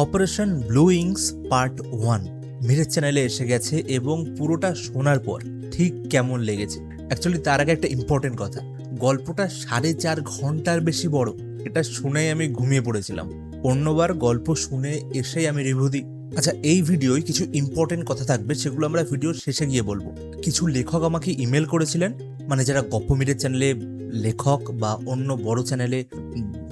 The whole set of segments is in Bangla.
অপারেশন ব্লু উইংস পার্ট 1 মিরের চ্যানেলে এসে গেছে এবং পুরোটা শোনার পর ঠিক কেমন লেগেছে। অ্যাকচুয়ালি তার আগে একটা ইম্পর্টেন্ট কথা, গল্পটা 4.5 ঘন্টার বেশি বড়। এটা শুনেই আমি ঘুমিয়ে পড়েছিলাম। অন্যবার গল্প শুনে এসেই আমি রিভিউ দিই। আচ্ছা, এই ভিডিওয় কিছু ইম্পর্টেন্ট কথা থাকবে, সেগুলো আমরা ভিডিওর শেষে গিয়ে বলবো। কিছু লেখক আমাকে ইমেল করেছিলেন, মানে যারা গপ্প মিরের চ্যানেলে লেখক বা অন্য বড় চ্যানেলে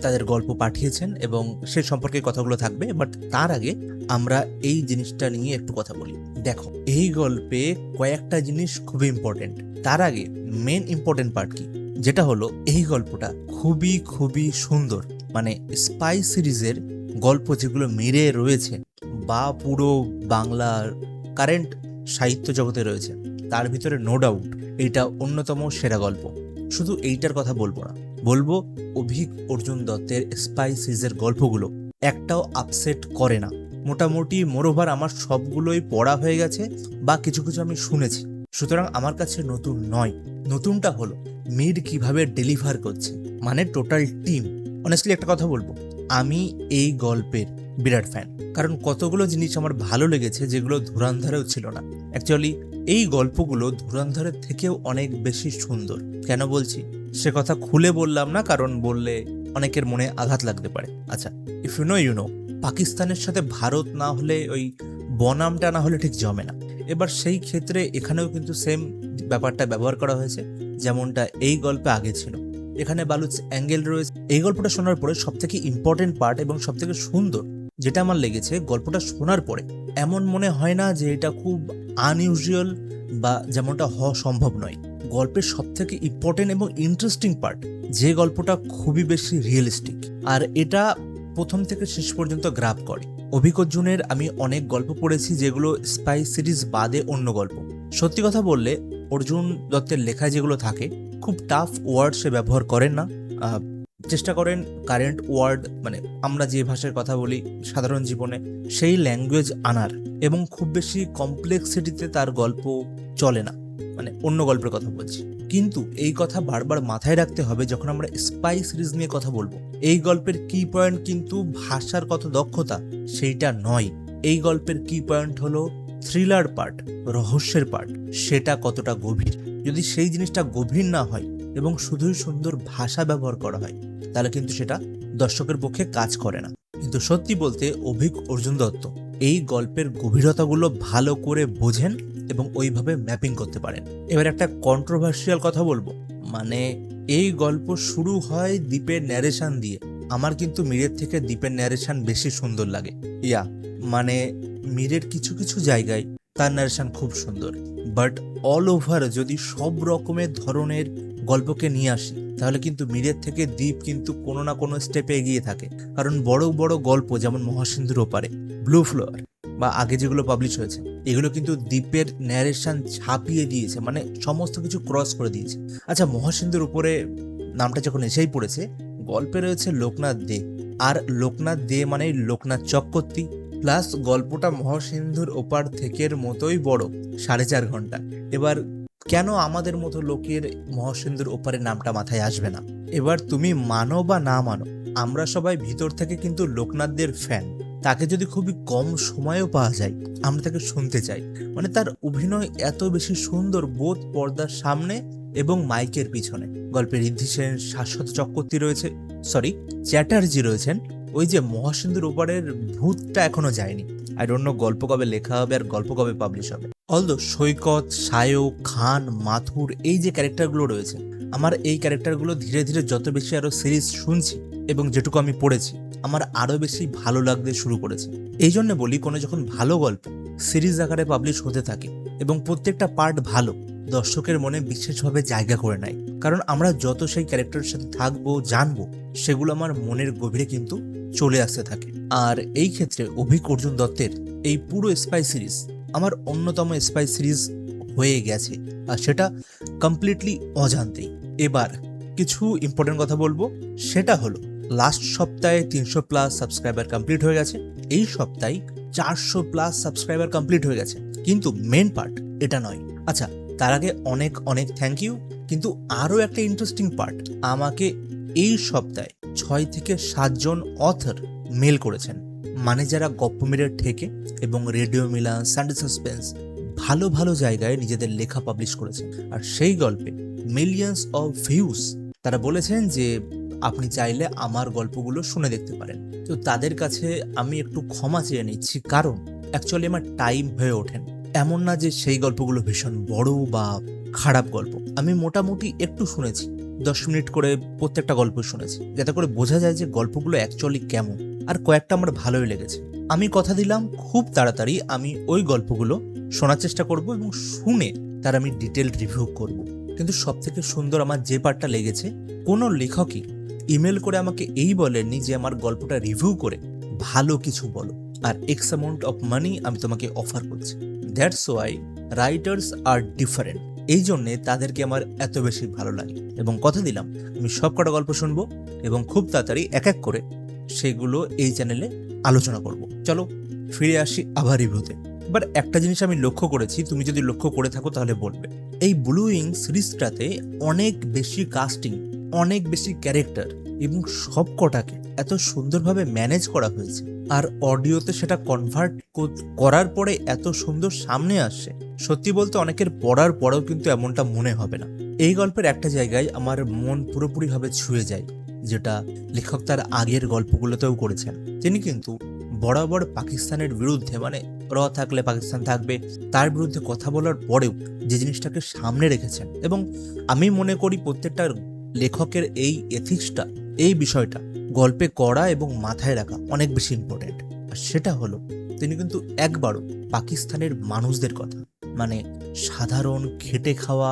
তাদের গল্প পাঠিয়েছেন, এবং সে সম্পর্কে কথাগুলো থাকবে। বাট তার আগে আমরা এই জিনিসটা নিয়ে একটু কথা বলি। দেখো, এই গল্পে কয়েকটা জিনিস খুবই ইম্পর্টেন্ট। তার আগে মেন ইম্পর্টেন্ট পার্ট কি, যেটা হলো এই গল্পটা খুবই খুবই সুন্দর। মানে স্পাই সিরিজের গল্প যেগুলো মিরে রয়েছে বা পুরো বাংলার কারেন্ট সাহিত্য জগতে রয়েছে, তার ভিতরে নো ডাউট এইটা অন্যতম সেরা গল্প। শুধু এইটার কথা বলবো না, বলবো অভিক অর্জুন দত্তের স্পাই সিরিজের গল্পগুলো একটাও আপসেট করে না। মোটামুটি মোরওভার আমার সবগুলোই পড়া হয়ে গেছে বা কিছু কিছু আমি শুনেছি, সুতরাং আমার কাছে নতুন নয়। নতুনটা হলো মিড কিভাবে ডেলিভার করছে, মানে টোটাল টিম। অনেস্টলি একটা কথা বলবো, আমি এই গল্পের বিরাট ফ্যান, কারণ কতগুলো জিনিস আমার ভালো লেগেছে যেগুলো ধুরন্ধরেও ছিল না। অ্যাকচুয়ালি এই গল্পগুলো ধুরন্ধরের থেকেও অনেক বেশি সুন্দর। কেন বলছি সে কথা খুলে বললাম না, কারণ বললে অনেকের মনে আঘাত লাগতে পারে। আচ্ছা, ইফ ইউ নো পাকিস্তানের সাথে ভারত না হলে ওই বনামটা না হলে ঠিক জমে না। এবার সেই ক্ষেত্রে এখানেও কিন্তু সেম ব্যাপারটা ব্যবহার করা হয়েছে, যেমনটা এই গল্পে আগে ছিল। এখানে বালুচ অ্যাঙ্গেল রয়েছে। এই গল্পটা শোনার পরে সবথেকে ইম্পর্টেন্ট পার্ট এবং সবথেকে সুন্দর যেটা আমার লেগেছে, গল্পটা শোনার পরে এমন মনে হয় না যে এটা খুব আনইউজুয়াল বা যেমনটা হওয়া সম্ভব নয়। গল্পের সবথেকে ইম্পর্টেন্ট এবং ইন্টারেস্টিং পার্ট, যে গল্পটা খুবই বেশি রিয়েলিস্টিক, আর এটা প্রথম থেকে শেষ পর্যন্ত গ্রাব করে। অভিক অর্জুনের আমি অনেক গল্প পড়েছি যেগুলো স্পাই সিরিজ বাদে অন্য গল্প। সত্যি কথা বললে অর্জুন দত্তের লেখায় যেগুলো থাকে, খুব টাফ ওয়ার্ড সে ব্যবহার করেন না। চেষ্টা করেন কারেন্ট ওয়ার্ড, মানে আমরা যে ভাষায় কথা বলি সাধারণ জীবনে, সেই ল্যাঙ্গুয়েজ আনার, এবং খুব বেশি কমপ্লেক্সিটিতে তার গল্প চলে না। মানে অন্য গল্পের কথা বলছি, কিন্তু এই কথা বারবার মাথায় রাখতে হবে যখন আমরা স্পাই সিরিজ নিয়ে কথা বলবো। এই গল্পের কি পয়েন্ট কিন্তু ভাষার কত দক্ষতা সেইটা নয়। এই গল্পের কি পয়েন্ট হলো থ্রিলার পার্ট, রহস্যের পার্ট, সেটা কতটা গভীর। যদি সেই জিনিসটা গভীর না হয় এবং শুধুই সুন্দর ভাষা ব্যবহার করা হয়, তাহলে কিন্তু সেটা দর্শকের পক্ষে কাজ করে না। কিন্তু সত্যি বলতে অভিক অর্জুন দত্ত এই গল্পের গভীরতাগুলো ভালো করে বোঝেন এবং ওইভাবে ম্যাপিং করতে পারেন। এবার একটা কন্ট্রোভার্সিয়াল কথা বলবো, মানে এই গল্প শুরু হয় দ্বীপের ন্যারেশন দিয়ে। আমার কিন্তু মিরের থেকে দ্বীপের ন্যারেশন বেশি সুন্দর লাগে। মানে মিরের কিছু কিছু জায়গায় তার ন্যারেশন খুব সুন্দর, বাট অল ওভার যদি সব রকমের ধরনের গল্পকে নিয়ে আসি, তাহলে কিন্তু মিরের থেকে দ্বীপ কিন্তু কোনো না কোনো স্টেপে এগিয়ে থাকে। কারণ বড় বড় গল্প যেমন মহাসিন্ধুর ওপারে, ব্লু ফ্লোয়ার বা আগে যেগুলো পাবলিশ হয়েছে, এগুলো কিন্তু দ্বীপের ন্যারেশন ছাপিয়ে দিয়েছে, মানে সমস্ত কিছু ক্রস করে দিয়েছে। আচ্ছা, মহাসিন্ধুর উপরে নামটা যখন এসেই পড়েছে, গল্পে রয়েছে লোকনাথ দে, আর লোকনাথ দে মানে লোকনাথ চক্রবর্তী, প্লাস গল্পটা মহাসিন্ধুর ওপার থেকের মতোই বড়, 4.5 ঘন্টা। এবার কেন আমাদের মতো লোকের মহাসিন্ধুর ওপারের নামটা মাথায় আসবে না? এবার তুমি মানো বা না মানো, আমরা সবাই ভিতর থেকে কিন্তু লোকনাথদের ফ্যান। তাকে যদি খুবই কম সময়ও পাওয়া যায়, আমরা তাকে শুনতে চাই। মানে তার অভিনয় এত বেশি সুন্দর, বোধ পর্দার সামনে এবং মাইকের পিছনে। গল্পে ঋদ্ধি সেন, শাশ্বত চক্রবর্তী রয়েছে, চ্যাটার্জি রয়েছেন। ওই যে মহাসিন্ধুর ওপারের ভূতটা এখনো যায়নি। আই ডোন্ট নো গল্প কবে লেখা হবে আর গল্প কবে পাবলিশ হবে। অলদো সৈকত, সায়ক, খান, মাথুর, এই যে ক্যারেক্টারগুলো রয়েছে, আমার এই ক্যারেক্টারগুলো ধীরে ধীরে যত বেশি আরো সিরিজ শুনছি এবং যেটুকু আমি পড়েছি, আমার আরো বেশি ভালো লাগতে শুরু করেছে। এই জন্য বলি, কোনো যখন ভালো গল্প সিরিজ আকারে পাবলিশ হতে থাকে এবং প্রত্যেকটা পার্ট ভালো, দর্শকের মনে বিশেষভাবে জায়গা করে নেয়। কারণ আমরা যত সেই ক্যারেক্টারের সাথে থাকবো, জানবো, সেগুলো আমার মনের গভীরে কিন্তু চলে আসতে থাকে। আর এই ক্ষেত্রে অভিক অর্জুন দত্তের এই পুরো স্পাই সিরিজ আমার অন্যতম স্পাই সিরিজ হয়ে গেছে, আর সেটা কমপ্লিটলি অজান্তেই। এবার কিছু ইম্পর্টেন্ট কথা বলবো, সেটা হলো লাস্ট সপ্তাহে 300+ সাবস্ক্রাইবার কমপ্লিট হয়ে গেছে, এই সপ্তাহে 400+ সাবস্ক্রাইবার কমপ্লিট হয়ে গেছে, কিন্তু মেন পার্ট এটা নয়। আচ্ছা, তার আগে অনেক অনেক থ্যাংক ইউ। কিন্তু আরও একটা ইন্টারেস্টিং পার্ট, আমাকে এই সপ্তাহে 6 থেকে 7 জন অথর মেল করেছেন। মানে যারা গপ্প মেরে ঠেকে এবং রেডিও মিলান, সানডে সাসপেন্স ভালো ভালো জায়গায় নিজেদের লেখা পাবলিশ করেছেন, আর সেই গল্পে মিলিয়ন্স অফ ভিউজ। তারা বলেছেন যে আপনি চাইলে আমার গল্পগুলো শুনে দেখতে পারেন। তো তাদের কাছে আমি একটু ক্ষমা চেয়ে নিচ্ছি, কারণ অ্যাকচুয়ালি আমার টাইম হয়ে ওঠেন। এমন না যে সেই গল্পগুলো ভীষণ বড় বা খারাপ গল্প, আমি মোটামুটি একটু শুনেছি, 10 মিনিট করে প্রত্যেকটা গল্প শুনেছি, যাতে করে বোঝা যায় যে গল্পগুলো অ্যাকচুয়ালি কেমন, আর কয়েকটা আমার ভালোই লেগেছে। আমি কথা দিলাম খুব তাড়াতাড়ি আমি ওই গল্পগুলো শোনার চেষ্টা করব এবং শুনে তার আমি ডিটেল রিভিউ করব। কিন্তু সব থেকে সুন্দর আমার যে পার্টটা লেগেছে, কোনো লেখকই ইমেল করে আমাকে এই বলেননি যে আমার গল্পটা রিভিউ করে ভালো কিছু বলো আর এক্স অ্যামাউন্ট অফ মানি আমি তোমাকে অফার করছি। That's why writers are different. এই জন্যে তাদেরকে আমার এত বেশি ভালো লাগে এবং কথা দিলাম আমি সব কটা গল্প শুনবো এবং খুব তাড়াতাড়ি এক এক করে সেগুলো এই চ্যানেলে আলোচনা করব। চলো ফিরে আসি আবার রিভিউতে। এবার একটা জিনিস আমি লক্ষ্য করেছি, তুমি যদি লক্ষ্য করে থাকো তাহলে বলবে, এই ব্লু উইং সিরিজটাতে অনেক বেশি কাস্টিং, অনেক বেশি ক্যারেক্টার এবং সব কটাকে এত সুন্দরভাবে ম্যানেজ করা হয়েছে, আর অডিওতে সেটা কনভার্ট করার পরে এত সুন্দর সামনে আসছে। সত্যি বলতে অনেকের পড়ার পরেও কিন্তু এমনটা মনে হবে না। এই গল্পের একটা জায়গায় আমার মন পুরোপুরিভাবে ছুঁয়ে যায়, যেটা লেখক তার আগের গল্পগুলোতেও করেছেন। তিনি কিন্তু বরাবর পাকিস্তানের বিরুদ্ধে, মানে র থাকলে পাকিস্তান থাকবে, তার বিরুদ্ধে কথা বলার পরেও যে জিনিসটাকে সামনে রেখেছেন, এবং আমি মনে করি প্রত্যেকটা লেখকের এই এথিক্সটা, এই বিষয়টা গল্পে করা এবং মাথায় রাখা অনেক বেশি ইম্পর্টেন্ট। আর সেটা হলো তিনি কিন্তু একবারও পাকিস্তানের মানুষদের কথা, মানে সাধারণ খেটে খাওয়া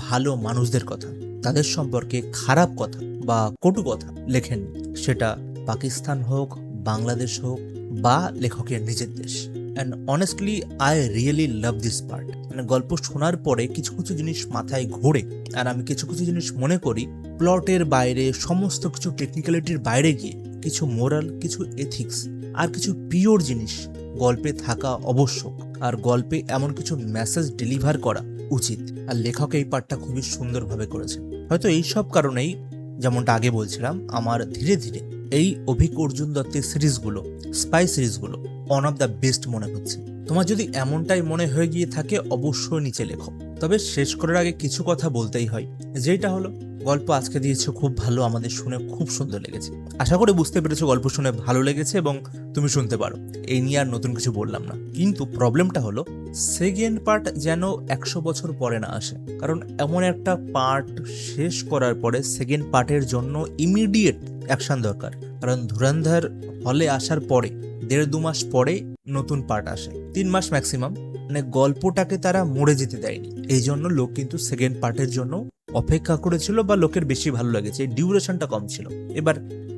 ভালো মানুষদের কথা, তাদের সম্পর্কে খারাপ কথা বা কটু কথা লেখেন, সেটা পাকিস্তান হোক, বাংলাদেশ হোক বা লেখকের নিজের দেশ। And honestly I really love this part. মানে গল্প শোনার পরে কিছু কিছু জিনিস মাথায় ঘোরে, আর আমি কিছু কিছু জিনিস মনে করি প্লটের বাইরে, সমস্ত কিছু টেকনিক্যালিটির বাইরে গিয়ে কিছু মোরাল, কিছু এথিক্স আর কিছু পিওর জিনিস গল্পে থাকা আবশ্যক, আর গল্পে এমন কিছু মেসেজ ডেলিভার করা উচিত। আর লেখক এই পার্টটা খুবই সুন্দরভাবে করেছে। হয়তো এই সব কারণেই, যেমনটা আগে বলছিলাম, আমার ধীরে ধীরে এই অভিক অর্জুন দত্তের সিরিজগুলো, স্পাই সিরিজগুলো ওয়ান অফ দ্য বেস্ট মনে হচ্ছে। তোমার যদি এমনটাই মনে হয়ে গিয়ে থাকে অবশ্যই নিচে লেখো। তবে শেষ করার আগে কিছু কথা বলতেই হয়, যেটা হলো গল্প আজকে দিয়েছো খুব ভালো, আমাদের শুনে খুব সুন্দর লেগেছে। আশা করি বুঝতে পেরেছো গল্প শুনে ভালো লেগেছে এবং তুমি শুনতে পারো, এই নিয়ে আর নতুন কিছু বললাম না। কিন্তু প্রবলেমটা হলো সেকেন্ড পার্ট যেন 100 বছর পরে না আসে, কারণ এমন একটা পার্ট শেষ করার পরে সেকেন্ড পার্টের জন্য ইমিডিয়েট অ্যাকশন দরকার। কারণ ধুরন্ধর হলে আসার পরে 1.5-2 মাস পরে নতুন পার্ট আসে, 3 মাস ম্যাক্সিমাম। মানে গল্পটাকে তারা মরে যেতে দেয়নি, এই জন্য লোক কিন্তু সেকেন্ড পার্টের জন্য অপেক্ষা করেছিল বা লোকের বেশি ভালো লেগেছে, ডিউরেশনটা কম ছিল। এবার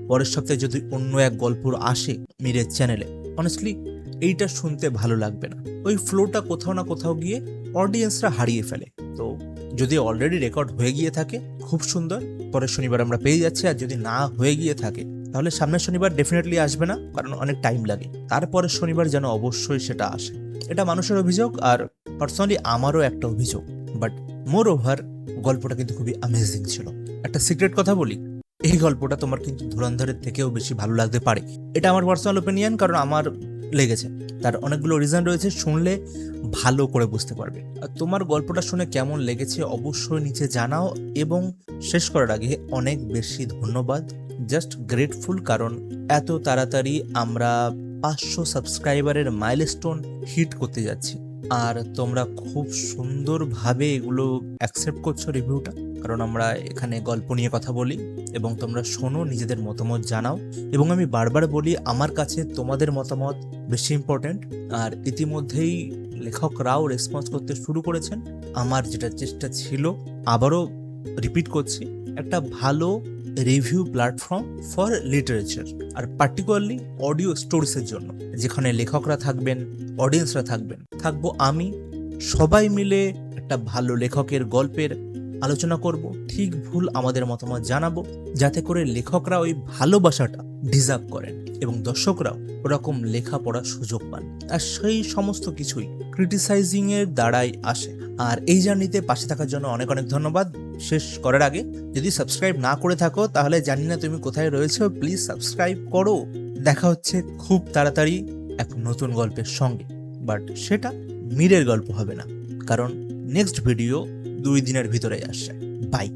পরের সপ্তাহে যদি অন্য এক গল্প আসে মিরের চ্যানেলে, অনেস্টলি এইটা শুনতে ভালো লাগবে না। ওই ফ্লোটা কোথাও না কোথাও গিয়ে অডিয়েন্সরা হারিয়ে ফেলে। তো যদি অলরেডি রেকর্ড হয়ে গিয়ে থাকে খুব সুন্দর, পরের শনিবার আমরা পেয়ে যাচ্ছি। আর যদি না হয়ে গিয়ে থাকে তাহলে সামনের শনিবার ডেফিনেটলি আসবে না, কারণ অনেক টাইম লাগে। তারপরের শনিবার যেন অবশ্যই সেটা আসে। এটা মানুষের অভিযোগ, আর পার্সোনালি আমারও একটা অভিযোগ। বাট মোর ওভার গল্পটা কিন্তু খুবই অ্যামেজিং ছিল। একটা সিক্রেট কথা বলি, এই গল্পটা তোমার কিন্তু ধুরন্ধরের থেকেও বেশি ভালো লাগতে পারে। এটা আমার পার্সোনাল ওপিনিয়ন, কারণ আমার লেগেছে। তার অনেকগুলো রিজন রয়েছে, শুনলে ভালো করে বুঝতে পারবে। আর তোমার গল্পটা শুনে কেমন লেগেছে অবশ্যই নিচে জানাও। এবং শেষ করার আগে অনেক বেশি ধন্যবাদ, জাস্ট গ্রেটফুল, কারণ এত তাড়াতাড়ি আমরা 500 সাবস্ক্রাইবারের মাইলস্টোন হিট করতে যাচ্ছি। আর তোমরা খুব সুন্দরভাবে এগুলো অ্যাকসেপ্ট করছো রিভিউটা, কারণ আমরা এখানে গল্প নিয়ে কথা বলি এবং তোমরা শোনো, নিজেদের মতামত জানাও। এবং আমি বারবার বলি, আমার কাছে তোমাদের মতামত বেশি ইম্পর্টেন্ট। আর ইতিমধ্যেই লেখকরাও রেসপন্স করতে শুরু করেছেন। আমার যেটা চেষ্টা ছিল, আবারও রিপিট করছি, একটা ভালো রিভিউ প্ল্যাটফর্ম ফর লিটারেচার, আর পার্টিকুলারলি অডিও স্টোরিজের জন্য, যেখানে লেখকরা থাকবেন, অডিয়েন্সরা থাকবেন, থাকবো আমি, সবাই মিলে একটা ভালো লেখকের গল্পের আলোচনা করব, ঠিক ভুল আমাদের মতামত জানাবো, যাতে করে লেখকরা ওই ভালোবাসাটা ডিজার্ভ করেন এবং দর্শকরাও ওরকম লেখা পড়ার সুযোগ পান। আর সেই সমস্ত কিছুই ক্রিটিসাইজিং এর দ্বারাই আসে। আর এই জার্নিতে পাশে থাকার জন্য অনেক অনেক ধন্যবাদ। শেষ করার আগে, যদি সাবস্ক্রাইব না করে থাকো তাহলে জানি না তুমি কোথায় রয়েছো, প্লিজ সাবস্ক্রাইব করো। দেখা হচ্ছে খুব তাড়াতাড়ি এক নতুন গল্পের সঙ্গে, বাট সেটা মীরের গল্প হবে না, কারণ নেক্সট ভিডিও 2 দিনের ভিতরে আসছে। বাই।